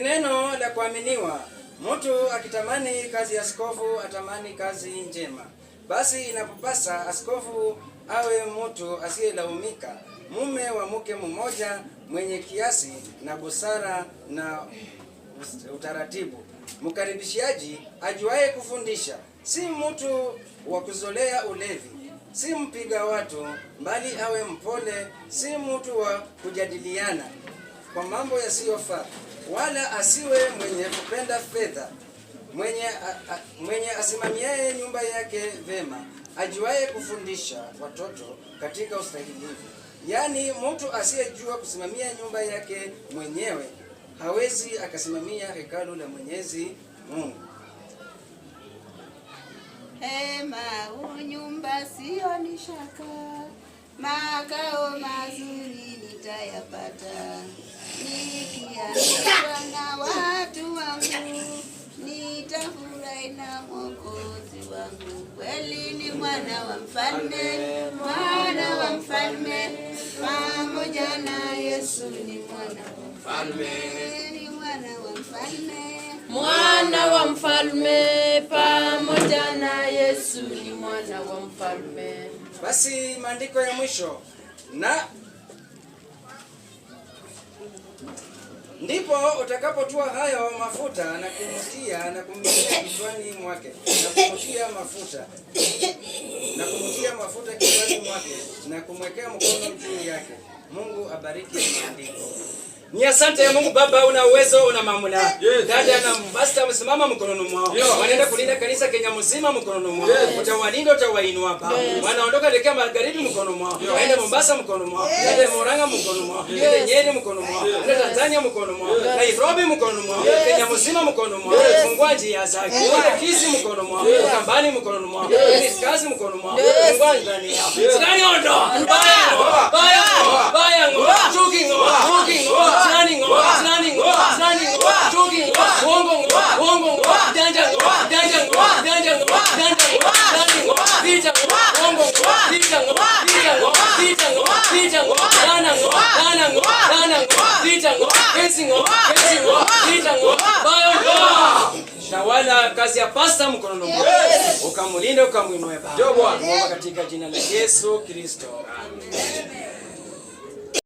Neno la kuaminiwa. Mtu akitamani kazi ya askofu atamani kazi njema. Basi inapopasa askofu awe mtu asiyelaumika, mume wa mke mmoja, mwenye kiasi na busara na utaratibu, mkaribishaji, ajuaye kufundisha, si mtu wa kuzolea ulevi, si mpiga watu, bali awe mpole, si mtu wa kujadiliana kwa mambo yasiyofaa, wala asiwe mwenye kupenda fedha, mwenye asimamiaye nyumba yake vema, ajuaye kufundisha watoto katika ustahimilivu. Yaani mtu asiyejua kusimamia nyumba yake mwenyewe hawezi akasimamia hekalu la Mwenyezi Mungu. Hema unyumba sio ni shaka, makao mazuri nitayapata, nikiandikwa na watu wangu, nitafurahi na Mwokozi wangu. Kweli ni mwana wa mfalme, mwana wa mfalme, pamoja na Yesu ni mwana wa mfalme, ni mwana wa mfalme, mwana wa mfalme, pamoja na Yesu ni mwana wa mfalme. Basi maandiko ya mwisho, na ndipo utakapotua hayo mafuta na kumtia na kumtia kichwani mwake, na kumtia mafuta kichwani mwake na kumwekea mkono juu yake. Mungu abariki maandiko. Ni asante ya Mungu Baba, una uwezo, una mamlaka. Dada na mbasta wamesimama mkononi mwao. Wanaenda kulinda kanisa Kenya mzima mkononi mwao. Utawalinda, utawainua Baba. Wanaondoka elekea magharibi mkononi mwao. Waende Mombasa mkononi mwao. Waende Murang'a mkononi mwao. Waende Nyeri mkononi mwao. Waende Tanzania mkononi mwao. Nairobi mkononi mwao. Kenya mzima mkononi mwao. Fungua njia zake. Waende Kisii mkononi mwao. Kambani mkononi mwao. Kazi mkononi mwao. Fungua ndani yao. Ndani ondo. Baya ngo. Chuki ngo. Running, jogging, wongo, danja, tawala kazi ya pasta mkono mwako. Ukamlinda, ukamwinua Baba. Katika jina la Yesu Kristo. Amen.